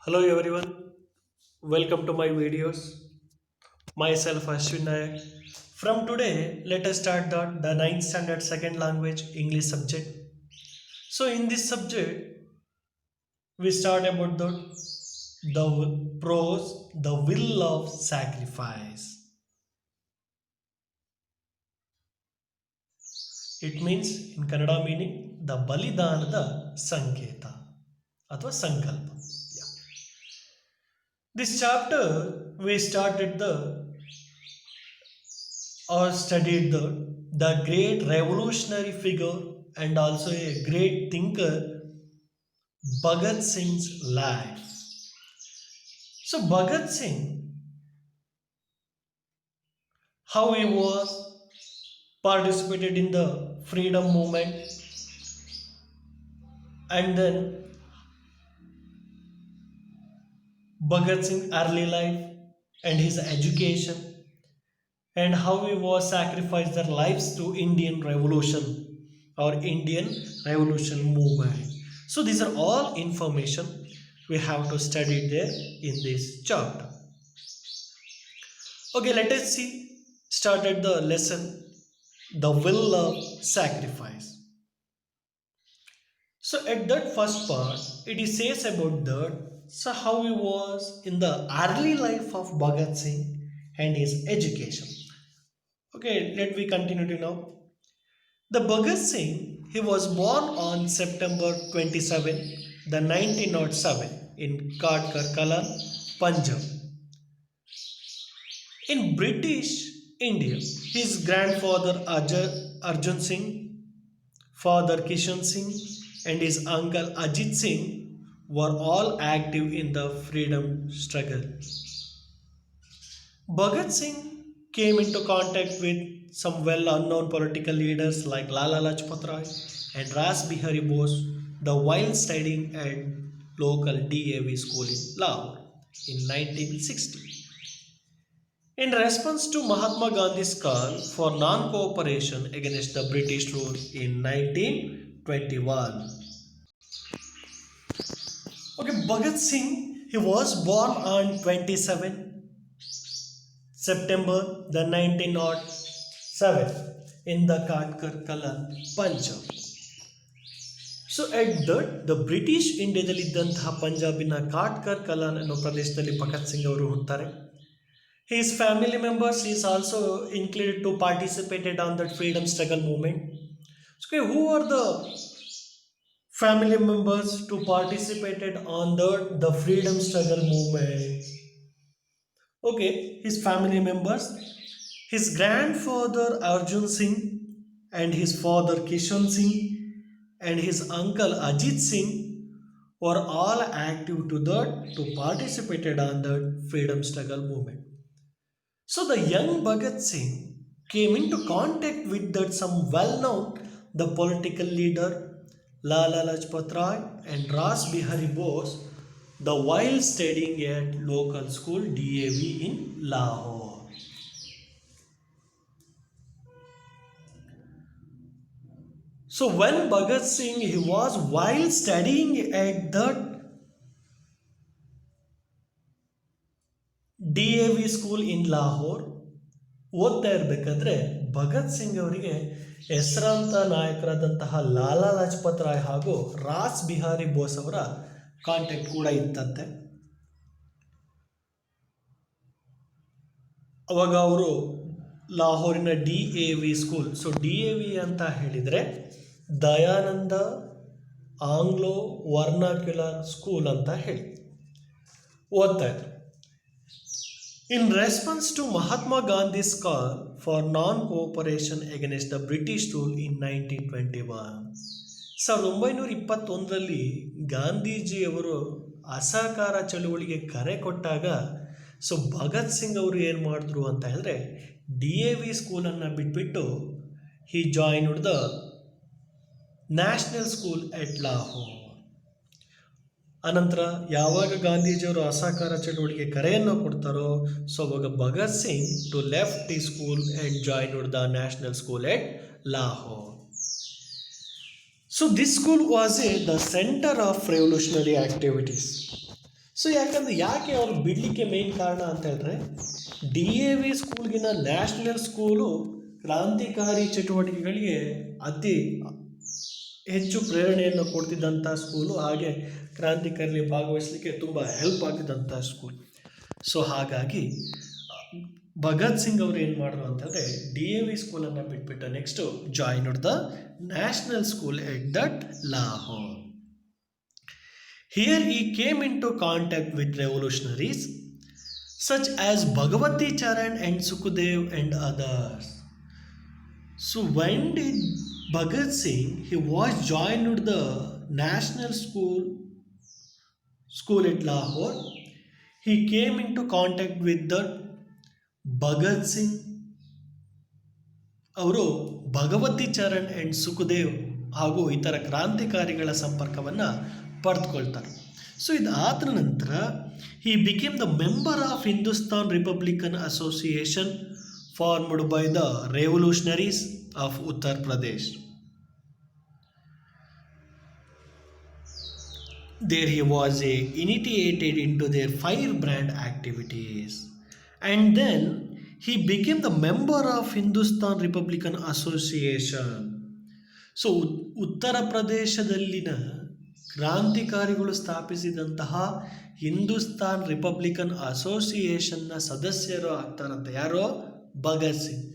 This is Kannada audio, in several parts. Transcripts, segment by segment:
Hello everyone, welcome to my videos. Myself Ashwin Nayak. From today, let us start the ninth standard second language English subject. So in this subject, we start about the pros, the will of sacrifice. It means in Kannada meaning the ಬಲಿದಾನದ ಸಂಕೇತ ಅಥವಾ ಸಂಕಲ್ಪ. Yeah. This chapter we started the or studied the great revolutionary figure and also a great thinker Bhagat Singh's life. So Bhagat Singh, how he was participated in the freedom movement and then Bhagat Singh early life and his education and how he was sacrificed their lives to Indian revolution or Indian revolution movement. So these are all information we have to study there in this chapter. Okay, let us see. Started the lesson, the will of sacrifice. So at that first part, it is says about that. So how he was in the early life of Bhagat Singh and his education. Okay, let me continue to know. The Bhagat Singh, he was born on September 27, the 1907 in Katkar Kalan, Punjab. In British India, his grandfather Arjun Singh, father Kishan Singh, and his uncle Ajit Singh were all active in the freedom struggle. Bhagat Singh came into contact with some well unknown political leaders like Lala Lajpat Rai and Ras Bihari Bose, the while studying at local DAV school in Lahore in 1960. In response to Mahatma Gandhi's call for non cooperation against the British rule in 1921. Okay, Bhagat Singh, he was born on 27 September the 1907 in the Katkar Kalan, Punjab. So at that the British ಇಂಡಿಯಾದಲ್ಲಿದ್ದಂತಹ ಪಂಜಾಬಿನ ಕಾಟ್ಕರ್ ಕಲಾನ್ ಅನ್ನೋ ಪ್ರದೇಶದಲ್ಲಿ ಭಗತ್ ಸಿಂಗ್ ಅವರು ಹುಡ್ತಾರೆ. His family members is also included to participated on that freedom struggle movement. So, okay, who are the family members to participated on the freedom struggle movement? Okay, his family members, his grandfather Arjun Singh and his father Kishan Singh and his uncle Ajit Singh were all active to participated on the freedom struggle movement. So the young Bhagat Singh came into contact with that some well-known the political leader Lala Lajpat Rai and Ras Bihari Bose, the while studying at local school DAV in Lahore. So when Bhagat Singh he was while studying at the DAV school in Lahore ಓದ್ತಾ ಇರಬೇಕಾದ್ರೆ ಭಗತ್ ಸಿಂಗ್ ಅವರಿಗೆ ಹೆಸರಾಂತ ನಾಯಕರಾದಂತಹ ಲಾಲಾ ಲಜಪತ್ ರಾಯ್ ಹಾಗೂ ರಾಸ್ ಬಿಹಾರಿ ಬೋಸ್ ಅವರ ಕಾಂಟ್ಯಾಕ್ಟ್ ಕೂಡ ಇತ್ತಂತೆ. ಅವಾಗ ಅವರು ಲಾಹೋರಿನ DAV ಸ್ಕೂಲ್, ಸೊ DAV ಅಂತ ಹೇಳಿದರೆ ದಯಾನಂದ ಆಂಗ್ಲೋ ವರ್ನಾಕ್ಯುಲರ್ ಸ್ಕೂಲ್ ಅಂತ ಹೇಳಿ ಓದ್ತಾ ಇದ್ರು. In response to Mahatma Gandhi's call for non-cooperation against the British rule in 1921, 1921ರಲ್ಲಿ ಗಾಂಧೀಜಿಯವರು ಅಸಹಕಾರ ಚಳುವಳಿಗೆ ಕರೆ ಕೊಟ್ಟಾಗ ಸೊ ಭಗತ್ ಸಿಂಗ್ ಅವರು ಏನು ಮಾಡಿದ್ರು ಅಂತ ಹೇಳಿದ್ರೆ DAV ಸ್ಕೂಲನ್ನು ಬಿಟ್ಬಿಟ್ಟು he joined the national school at Lahore. ಅನಂತರ ಯಾವಾಗ ಗಾಂಧೀಜಿಯವರು ಅಸಹಕಾರ ಚಳುವಳಿಗೆ ಕರೆಯನ್ನು ಕೊಡ್ತಾರೋ ಸೊ ಅವಾಗ Bhagat Singh to left the school and joined the national school at Lahore. So this school was the centre of revolutionary activities. So ಯಾಕೆ ಅವ್ರು ಬಿಡಲಿಕ್ಕೆ ಮೇನ್ ಕಾರಣ ಅಂತ ಹೇಳಿದ್ರೆ DAV ಸ್ಕೂಲ್ಗಿನ ನ್ಯಾಷನಲ್ ಸ್ಕೂಲು ಕ್ರಾಂತಿಕಾರಿ ಚಟುವಟಿಕೆಗಳಿಗೆ ಅತಿ ಹೆಚ್ಚು ಪ್ರೇರಣೆಯನ್ನು ಕೊಡ್ತಿದ್ದಂಥ ಸ್ಕೂಲು, ಹಾಗೆ ಕ್ರಾಂತಿಕಾರಿಯಲ್ಲಿ ಭಾಗವಹಿಸಲಿಕ್ಕೆ ತುಂಬ ಹೆಲ್ಪ್ ಆಗ್ತಿದ್ದಂಥ ಸ್ಕೂಲ್. ಸೊ ಹಾಗಾಗಿ ಭಗತ್ ಸಿಂಗ್ ಅವರು ಏನು ಮಾಡಿದ್ರು ಅಂತಂದರೆ DAV ಸ್ಕೂಲನ್ನು ಬಿಟ್ಬಿಟ್ಟು next joined the national school at that Lahore. Here he came into contact with revolutionaries such as Bhagavati Charan and Sukhdev and others. So when did Bhagat Singh, he was joined the national school at Lahore. He came into contact with the Bhagat Singh. ಅವರು ಭಗವತಿ ಚರಣ್ ಆ್ಯಂಡ್ ಸುಖದೇವ್ ಹಾಗೂ ಇತರ ಕ್ರಾಂತಿಕಾರಿಗಳ ಸಂಪರ್ಕವನ್ನು ಪಡೆದುಕೊಳ್ತಾರೆ. ಸೊ ಇದಾದ ನಂತರ he became the member of Hindustan Republican Association formed by the revolutionaries of Uttar Pradesh. There he was initiated into their firebrand activities, and then he became the member of Hindustan Republican Association. So ಉತ್ತರ ಪ್ರದೇಶದಲ್ಲಿನ ಕ್ರಾಂತಿಕಾರಿಗಳು ಸ್ಥಾಪಿಸಿದಂತಹ ಹಿಂದೂಸ್ತಾನ್ ರಿಪಬ್ಲಿಕನ್ ಅಸೋಸಿಯೇಷನ್ನ ಸದಸ್ಯರು ಆಗ್ತಾರಂತೆ. ಯಾರೋ ಭಗತ್ ಸಿಂಗ್.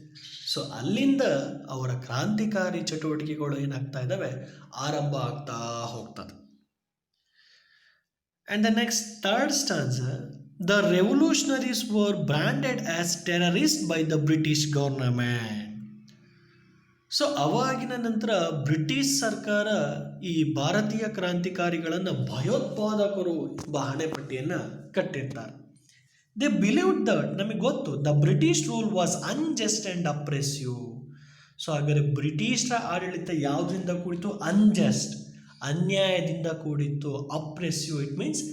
ಸೊ ಅಲ್ಲಿಂದ ಅವರ ಕ್ರಾಂತಿಕಾರಿ ಚಟುವಟಿಕೆಗಳು ಏನಾಗ್ತಾ ಇದ್ದಾವೆ, ಆರಂಭ ಆಗ್ತಾ ಹೋಗ್ತದೆ. And the next third ಸ್ಟಾನ್ಸಾ, the revolutionaries were branded as terrorists by the British government. So ಅವಾಗಿನ ನಂತರ ಬ್ರಿಟಿಷ್ ಸರ್ಕಾರ ಈ ಭಾರತೀಯ ಕ್ರಾಂತಿಕಾರಿಗಳನ್ನು ಭಯೋತ್ಪಾದಕರು ಎಂಬ ಹಣೆಪಟ್ಟಿಯನ್ನು ಕಟ್ಟಿರ್ತಾರೆ. ದೇ ಬಿಲೀವ್ಡ್ ದಟ್, ನಮಗೆ ಗೊತ್ತು, the British rule was unjust and oppressive. So ಹಾಗಾದರೆ ಬ್ರಿಟಿಷರ ಆಡಳಿತ ಯಾವುದರಿಂದ ಕೂಡಿತು? ಅನ್ಜಸ್ಟ್, ಅನ್ಯಾಯದಿಂದ ಕೂಡಿತ್ತು. ಅಪ್ರೆಸಿವ್, ಇಟ್ ಮೀನ್ಸ್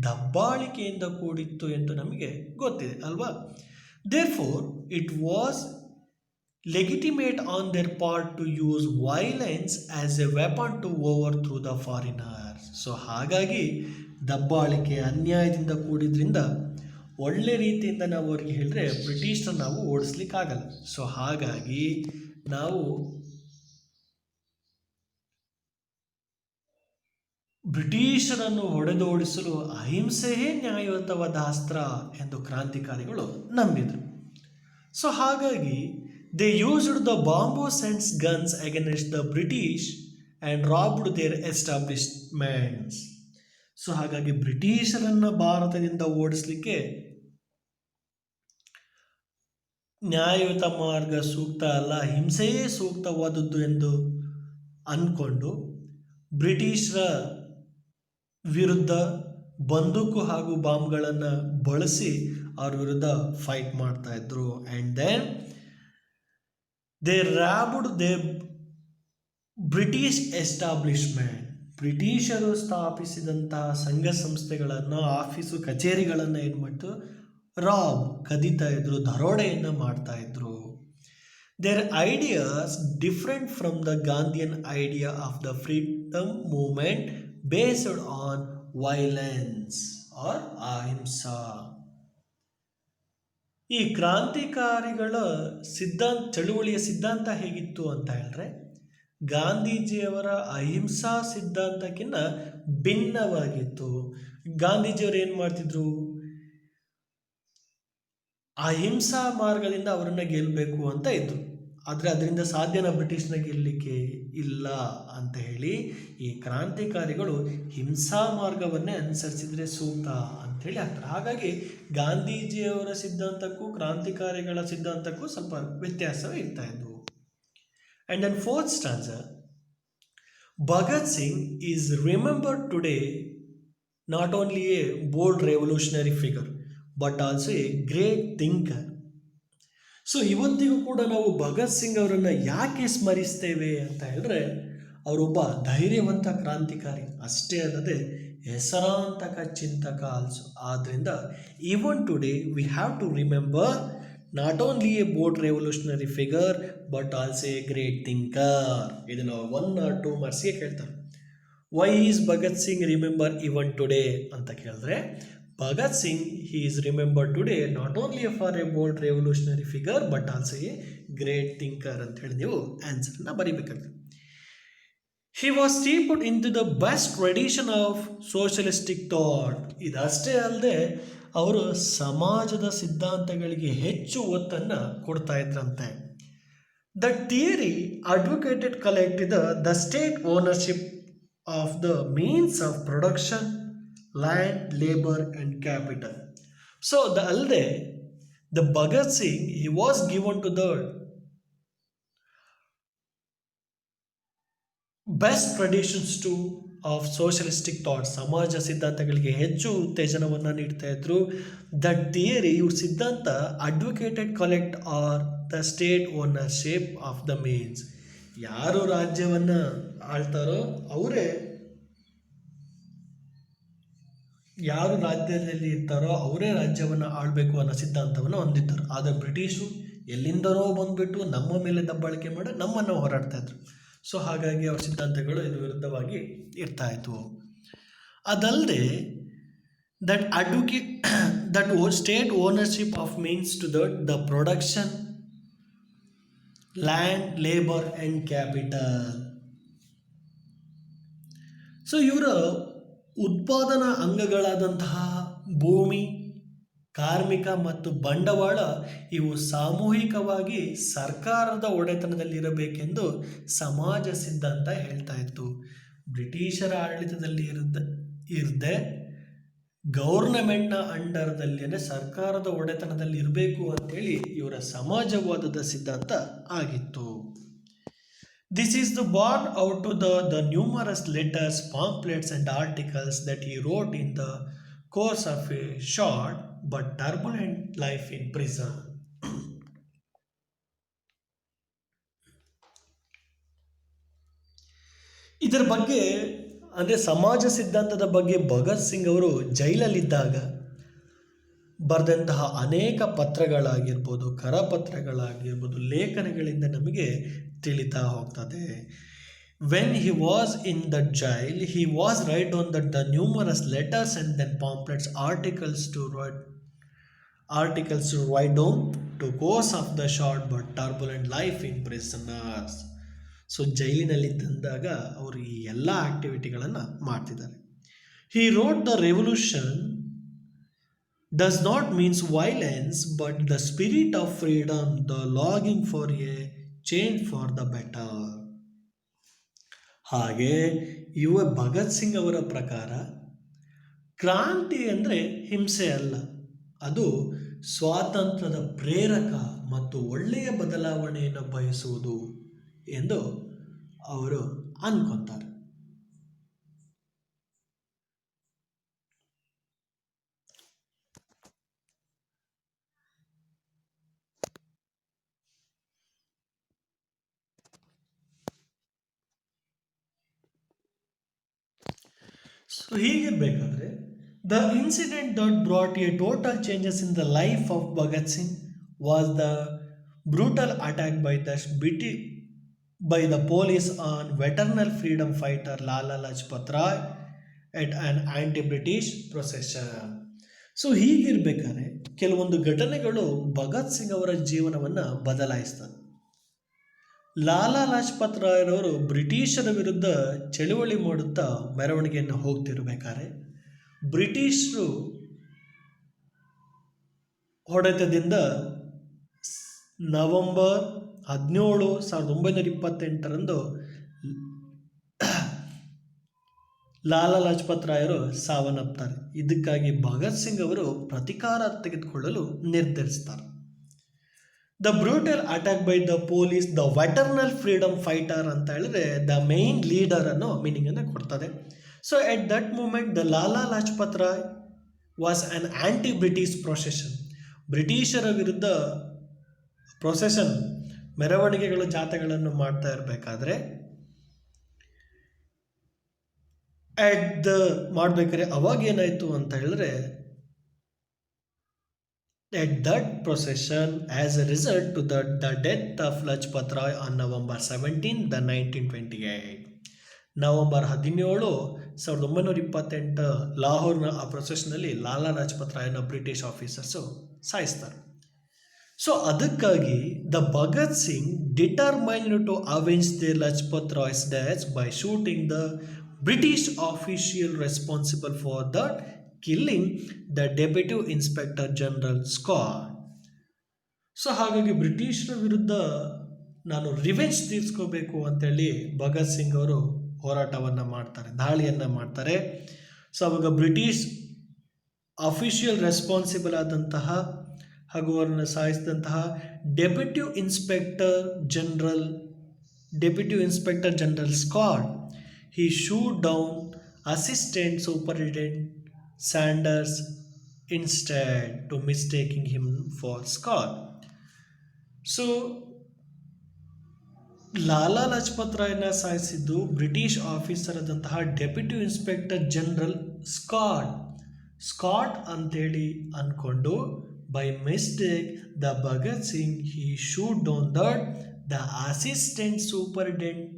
ದಬ್ಬಾಳಿಕೆಯಿಂದ ಕೂಡಿತ್ತು ಎಂದು ನಮಗೆ ಗೊತ್ತಿದೆ ಅಲ್ವಾ. Therefore it was legitimate on their part to use violence as a weapon to overthrow the foreigners. So ಹಾಗಾಗಿ ದಬ್ಬಾಳಿಕೆ, ಅನ್ಯಾಯದಿಂದ ಕೂಡಿದ್ರಿಂದ ಒಳ್ಳೆ ರೀತಿಯಿಂದ ನಾವು ಅವ್ರಿಗೆ ಹೇಳಿದ್ರೆ ಬ್ರಿಟಿಷರನ್ನು ನಾವು ಓಡಿಸ್ಲಿಕ್ಕಾಗಲ್ಲ. ಸೊ ಹಾಗಾಗಿ ನಾವು ಬ್ರಿಟಿಷರನ್ನು ಹೊಡೆದೋಡಿಸಲು ಅಹಿಂಸೆಯೇ ನ್ಯಾಯಯುತವಾದ ಅಸ್ತ್ರ ಎಂದು ಕ್ರಾಂತಿಕಾರಿಗಳು ನಂಬಿದರು. ಸೊ ಹಾಗಾಗಿ they used the bamboo sense guns against the British and robbed their establishments. So ಹಾಗಾಗಿ ಬ್ರಿಟಿಷರನ್ನು ಭಾರತದಿಂದ ಓಡಿಸಲಿಕ್ಕೆ ನ್ಯಾಯಯುತ ಮಾರ್ಗ ಸೂಕ್ತ ಅಲ್ಲ, ಹಿಂಸೆಯೇ ಸೂಕ್ತವಾದದ್ದು ಎಂದು ಅಂದ್ಕೊಂಡು ಬ್ರಿಟಿಷರ ವಿರುದ್ಧ ಬಂದೂಕು ಹಾಗೂ ಬಾಂಬ್ಗಳನ್ನು ಬಳಸಿ ಅವ್ರ ವಿರುದ್ಧ ಫೈಟ್ ಮಾಡ್ತಾ ಇದ್ರು. And then they robbed the British establishment, ಬ್ರಿಟಿಷರು ಸ್ಥಾಪಿಸಿದಂತಹ ಸಂಘ ಸಂಸ್ಥೆಗಳನ್ನು, ಆಫೀಸು ಕಚೇರಿಗಳನ್ನು ಏನು ಮಾಡ್ತು, ರಾಬ್, ಕದೀತಾ ಇದ್ರು, ದರೋಡೆಯನ್ನು ಮಾಡ್ತಾ ಇದ್ರು. Their ideas different from the Gandhian idea of the freedom movement based on violence or ahimsa. ಈ ಕ್ರಾಂತಿಕಾರಿಗಳ ಚಳುವಳಿಯ ಸಿದ್ಧಾಂತ ಹೇಗಿತ್ತು ಅಂತ ಹೇಳಿದ್ರೆ ಗಾಂಧೀಜಿಯವರ ಅಹಿಂಸಾ ಸಿದ್ಧಾಂತಕ್ಕಿಂತ ಭಿನ್ನವಾಗಿತ್ತು. ಗಾಂಧೀಜಿಯವರು ಏನು ಮಾಡ್ತಿದ್ರು, ಅಹಿಂಸಾ ಮಾರ್ಗದಿಂದ ಅವರನ್ನು ಗೆಲ್ಲಬೇಕು ಅಂತ ಇದ್ರು. ಆದರೆ ಅದರಿಂದ ಸಾಧ್ಯನ ಬ್ರಿಟಿಷ್ನ ಗೆಲ್ಲಲಿಕ್ಕೆ ಇಲ್ಲ ಅಂತ ಹೇಳಿ ಈ ಕ್ರಾಂತಿಕಾರಿಗಳು ಹಿಂಸಾ ಮಾರ್ಗವನ್ನೇ ಅನುಸರಿಸಿದರೆ ಸೂಕ್ತ ಅಂಥೇಳಿ ಆಗ್ತಾರೆ. ಹಾಗಾಗಿ ಗಾಂಧೀಜಿಯವರ ಸಿದ್ಧಾಂತಕ್ಕೂ ಕ್ರಾಂತಿಕಾರಿಗಳ ಸಿದ್ಧಾಂತಕ್ಕೂ ಸ್ವಲ್ಪ ವ್ಯತ್ಯಾಸವೇ ಇರ್ತಾ ಇದ್ವು. And then fourth stanza, Bhagat Singh is remembered today not only a bold revolutionary figure but also a great thinker. So ಇವತ್ತಿಗೂ ಕೂಡ ನಾವು ಭಗತ್ ಸಿಂಗ್ ಅವರನ್ನು ಯಾಕೆ ಸ್ಮರಿಸ್ತೇವೆ ಅಂತ ಹೇಳಿದ್ರೆ ಅವರೊಬ್ಬ ಧೈರ್ಯವಂತ ಕ್ರಾಂತಿಕಾರಿ ಅಷ್ಟೇ ಅಲ್ಲದೆ ಹೆಸರಾಂತಕ ಚಿಂತಕ ಆಲ್ಸೋ. ಆದ್ದರಿಂದ even today we have to remember not only a bold revolutionary figure but also a great thinker. ಇದನ್ನು 1 or 2 ಮಾರ್ಕ್ಸ್ಗೆ ಕೇಳ್ತಾರೆ. Why is Bhagat Singh remember even today ಅಂತ ಕೇಳಿದ್ರೆ Bhagat Singh, he is remembered today not only for a bold revolutionary figure but also a great thinker ಅಂತ ಹೇಳಿ ನೀವು ಆನ್ಸರ್ನ ಬರೀಬೇಕಾಗ್ತದೆ. He was steeped into the best tradition of socialistic thought. ಇದಷ್ಟೇ ಅಲ್ಲದೆ ಅವರು ಸಮಾಜದ ಸಿದ್ಧಾಂತಗಳಿಗೆ ಹೆಚ್ಚು ಒತ್ತನ್ನು ಕೊಡ್ತಾ ಇದ್ರಂತೆ. The theory advocated collected the state ownership of the means of production, land, labor, and capital. So the alde, the Bhagat Singh, he was given to the best traditions to of socialistic thought, ಸಮಾಜ ಸಿದ್ಧಾಂತಗಳಿಗೆ ಹೆಚ್ಚು ಉತ್ತೇಜನವನ್ನು ನೀಡ್ತಾ ಇದ್ರು. ದಟ್ ಥಿಯರಿ, ಇವು ಸಿದ್ಧಾಂತ advocated collect are the state ownership of the means, ಯಾರು ರಾಜ್ಯವನ್ನು ಆಳ್ತಾರೋ ಅವರೇ, ಯಾರು ರಾಜ್ಯದಲ್ಲಿ ಇರ್ತಾರೋ ಅವರೇ ರಾಜ್ಯವನ್ನು ಆಳಬೇಕು ಅನ್ನೋ ಸಿದ್ಧಾಂತವನ್ನು ಹೊಂದಿದ್ದರು. ಆದರೆ ಬ್ರಿಟಿಷರು ಎಲ್ಲಿಂದನೋ ಬಂದುಬಿಟ್ಟು ನಮ್ಮ ಮೇಲೆ ದಬ್ಬಾಳಿಕೆ ಮಾಡಿ ನಮ್ಮನ್ನು ಹೋರಾಡ್ತಾ ಇದ್ರು. ಸೊ ಹಾಗಾಗಿ ಅವ್ರ ಸಿದ್ಧಾಂತಗಳು ಇದು ವಿರುದ್ಧವಾಗಿ ಇರ್ತಾ ಇದ್ವು. ಅದಲ್ಲದೆ that state ownership of means to the production, land, labour and capital. So ಇವರ ಉತ್ಪಾದನಾ ಅಂಗಗಳಾದಂತಹ ಭೂಮಿ, ಕಾರ್ಮಿಕ ಮತ್ತು ಬಂಡವಾಳ ಇವು ಸಾಮೂಹಿಕವಾಗಿ ಸರ್ಕಾರದ ಒಡೆತನದಲ್ಲಿರಬೇಕೆಂದು ಸಮಾಜ ಸಿದ್ಧಾಂತ ಹೇಳ್ತಾ ಇತ್ತು. ಬ್ರಿಟಿಷರ ಆಡಳಿತದಲ್ಲಿ ಇರದೆ ಗೌರ್ನಮೆಂಟ್ನ ಅಂಡರ್ದಲ್ಲಿ, ಅಂದರೆ ಸರ್ಕಾರದ ಒಡೆತನದಲ್ಲಿ ಇರಬೇಕು ಅಂತೇಳಿ ಇವರ ಸಮಾಜವಾದದ ಸಿದ್ಧಾಂತ ಆಗಿತ್ತು. This is the born out of the numerous letters, pamphlets and articles that he wrote in the course of a short but turbulent life in prison. ಇದರ ಬಗ್ಗೆ ಅಂದರೆ ಸಮಾಜ ಸಿದ್ಧಾಂತದ ಬಗ್ಗೆ ಭಗತ್ ಸಿಂಗ್ ಅವರು ಜೈಲಲ್ಲಿದ್ದಾಗ ಬರೆದಂತಹ ಅನೇಕ ಪತ್ರಗಳಾಗಿರ್ಬೋದು, ಕರಪತ್ರಗಳಾಗಿರ್ಬೋದು, ಲೇಖನಗಳಿಂದ ನಮಗೆ ತಿಳಿತಾ ಹೋಗ್ತದೆ. When he was in the jail, he was write on the numerous letters and then pamphlets, articles to write down to course of the short but turbulent life in prisoners. So ಜೈಲಿನಲ್ಲಿದ್ದಾಗ ಅವರು ಈ ಎಲ್ಲ ಆಕ್ಟಿವಿಟಿಗಳನ್ನು ಮಾಡ್ತಿದ್ದಾರೆ. He wrote the revolution does not means violence but the spirit of freedom, the longing for a change for the better. ಹಾಗೆ ಭಗತ್ ಸಿಂಗ್ ಅವರ ಪ್ರಕಾರ ಕ್ರಾಂತಿ ಅಂದರೆ ಹಿಂಸೆ ಅಲ್ಲ, ಅದು ಸ್ವಾತಂತ್ರ್ಯದ ಪ್ರೇರಕ ಮತ್ತು ಒಳ್ಳೆಯ ಬದಲಾವಣೆಯನ್ನು ಬಯಸುವುದು ಎಂದು ಅವರು ಅನ್ಕೊತಾರೆ. ಸೊ ಹೀಗಿರಬೇಕಾದ್ರೆ the incident that brought a total changes in the life of Bhagat Singh was the brutal attack by the police on veteran freedom fighter Lala Lajpat Rai at an anti-British procession. So ಹೀಗಿರ್ಬೇಕಾದ್ರೆ ಕೆಲವೊಂದು ಘಟನೆಗಳು ಭಗತ್ ಸಿಂಗ್ ಅವರ ಜೀವನವನ್ನು ಬದಲಾಯಿಸ್ತದೆ. ಲಾಲಾ ಲಾಜ್ಪತ್ ರಾಯ್ರವರು ಬ್ರಿಟಿಷರ ವಿರುದ್ಧ ಚಳುವಳಿ ಮಾಡುತ್ತಾ ಮೆರವಣಿಗೆಯನ್ನು ಹೋಗ್ತಿರ್ಬೇಕಾದ್ರೆ ಬ್ರಿಟಿಷರು ಹೊಡೆತದಿಂದ ನವೆಂಬರ್ 17, 1928 ಲಾಲಾ ಲಾಜ್ಪತ್ ರಾಯರು ಸಾವನ್ನಪ್ತಾರೆ. ಇದಕ್ಕಾಗಿ ಭಗತ್ ಸಿಂಗ್ ಅವರು ಪ್ರತೀಕಾರ ತೆಗೆದುಕೊಳ್ಳಲು ನಿರ್ಧರಿಸ್ತಾರೆ. The brutal attack by the police, the veteran freedom fighter ಅಂತ ಹೇಳಿದ್ರೆ ದ ಮೇನ್ ಲೀಡರ್ ಅನ್ನೋ ಮೀನಿಂಗನ್ನು ಕೊಡ್ತದೆ. So at that moment the Lala Lajpat Rai was an anti British procession. ಬ್ರಿಟಿಷರ ವಿರುದ್ಧ ಪ್ರೊಸೆಷನ್, ಮೆರವಣಿಗೆಗಳು, ಜಾಥಾಗಳನ್ನು ಮಾಡ್ತಾ ಇರಬೇಕಾದ್ರೆ ಮಾಡ್ಬೇಕಾದ್ರೆ ಅವಾಗ ಏನಾಯಿತು ಅಂತ ಹೇಳಿದ್ರೆ at that procession as a result to the death of Lajpat Rai on November 17, 1928. November 17, 1928 ಲಾಹೋರ್ನ ಆ ಪ್ರೊಸೆಸ್ನಲ್ಲಿ ಲಾಲಾ ಲಜಪತ್ ರಾಯನ ಬ್ರಿಟಿಷ್ ಆಫೀಸರ್ಸು ಸಾಯಿಸ್ತಾರೆ. ಸೊ ಅದಕ್ಕಾಗಿ the Bhagat Singh determined to avenge the Lajpat Rai's death by shooting the British official responsible for the killing the deputy inspector general Scott. So ಹಾಗಾಗಿ ಬ್ರಿಟಿಷರ ವಿರುದ್ಧ ನಾನು ರಿವೆಂಜ್ ತೀರ್ಸ್ಕೋಬೇಕು ಅಂತೇಳಿ ಭಗತ್ ಸಿಂಗ್ ಅವರು ಹೋರಾಟವನ್ನು ಮಾಡ್ತಾರೆ, ದಾಳಿಯನ್ನು ಮಾಡ್ತಾರೆ. ಸೊ ಅವಾಗ ಬ್ರಿಟಿಷ್ ಅಫಿಷಿಯಲ್ ರೆಸ್ಪಾನ್ಸಿಬಲ್ ಆದಂತಹ ಹಾಗೂ ಅವರನ್ನು ಸಾಯಿಸಿದಂತಹ deputy inspector general Scott he shoot down assistant superintendent Sanders instead to mistaking him for Scott. So Lala Lajpat ರಾಯ್ನ ಸಾಯಿಸಿದ್ದು ಬ್ರಿಟಿಷ್ ಆಫೀಸರ್ ಆದಂತಹ ಡೆಪ್ಯೂಟಿ ಇನ್ಸ್ಪೆಕ್ಟರ್ ಜನರಲ್ ಸ್ಕಾಟ್ ಅಂತೇಳಿ ಅಂದ್ಕೊಂಡು by mistake the Bhagat Singh he shoot down the assistant superintendent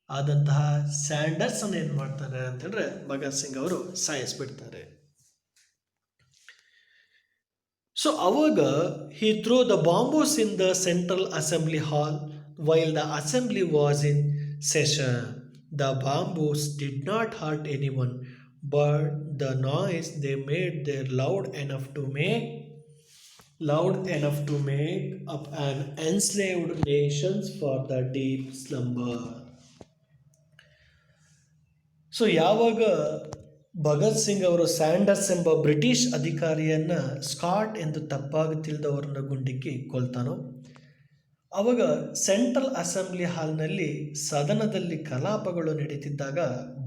ಆದಂತಹ ಸ್ಯಾಂಡರ್ಸನ್ ಏನು ಮಾಡ್ತಾರೆ ಅಂತಂದರೆ ಭಗತ್ ಸಿಂಗ್ ಅವರು ಸಾಯಿಸ್ಬಿಡ್ತಾರೆ. ಸೊ ಅವಾಗ he throw the bombs in the central assembly hall while the assembly was in session. The bombs did not hurt anyone but the noise they made there loud enough to make up an enslaved nations for the deep slumber. So ಯಾವಾಗ ಭಗತ್ ಸಿಂಗ್ ಅವರು ಸ್ಯಾಂಡರ್ಸ್ ಎಂಬ ಬ್ರಿಟಿಷ್ ಅಧಿಕಾರಿಯನ್ನು ಸ್ಕಾಟ್ ಎಂದು ತಪ್ಪಾಗಿ ತಿಳಿದವರನ್ನ ಗುಂಡಿಕ್ಕಿ ಕೊಲ್ತಾನೋ ಆವಾಗ ಸೆಂಟ್ರಲ್ ಅಸೆಂಬ್ಲಿ ಹಾಲ್ನಲ್ಲಿ ಸದನದಲ್ಲಿ ಕಲಾಪಗಳು ನಡೀತಿದ್ದಾಗ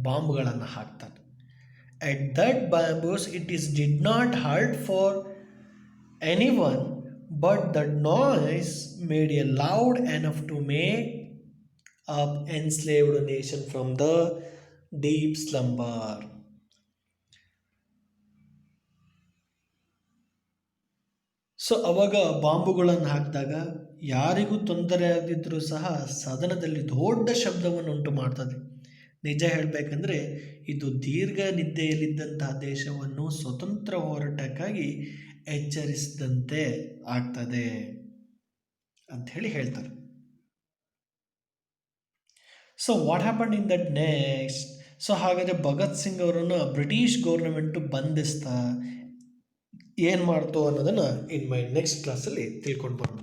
ಬಾಂಬ್ಗಳನ್ನು ಹಾಕ್ತಾನೆ. At that bombs did not hurt for anyone, but the noise made a loud enough to make up enslaved nation from the deep slumber. So ಅವಾಗ ಬಾಂಬುಗಳನ್ನು ಹಾಕಿದಾಗ ಯಾರಿಗೂ ತೊಂದರೆ ಆಗದಿದ್ದರೂ ಸಹ ಸದನದಲ್ಲಿ ದೊಡ್ಡ ಶಬ್ದವನ್ನು ಉಂಟು ಮಾಡ್ತದೆ. ನಿಜ ಹೇಳಬೇಕಂದ್ರೆ ಇದು ದೀರ್ಘ ನಿದ್ದೆಯಲ್ಲಿದ್ದಂತಹ ದೇಶವನ್ನು ಸ್ವತಂತ್ರ ಹೋರಾಟಕ್ಕಾಗಿ ಎಚ್ಚರಿಸಿದಂತೆ ಆಗ್ತದೆ ಅಂತ ಹೇಳ್ತಾರೆ. So what happen in that next? So ಹಾಗಾದರೆ ಭಗತ್ ಸಿಂಗ್ ಅವರನ್ನು ಬ್ರಿಟಿಷ್ ಗೌರ್ಮೆಂಟು ಬಂಧಿಸ್ತಾ ಏನು ಮಾಡ್ತು ಅನ್ನೋದನ್ನು ಇನ್ ಮೈ ನೆಕ್ಸ್ಟ್ ಕ್ಲಾಸಲ್ಲಿ ತಿಳ್ಕೊಂಡು ಬರೋಣ.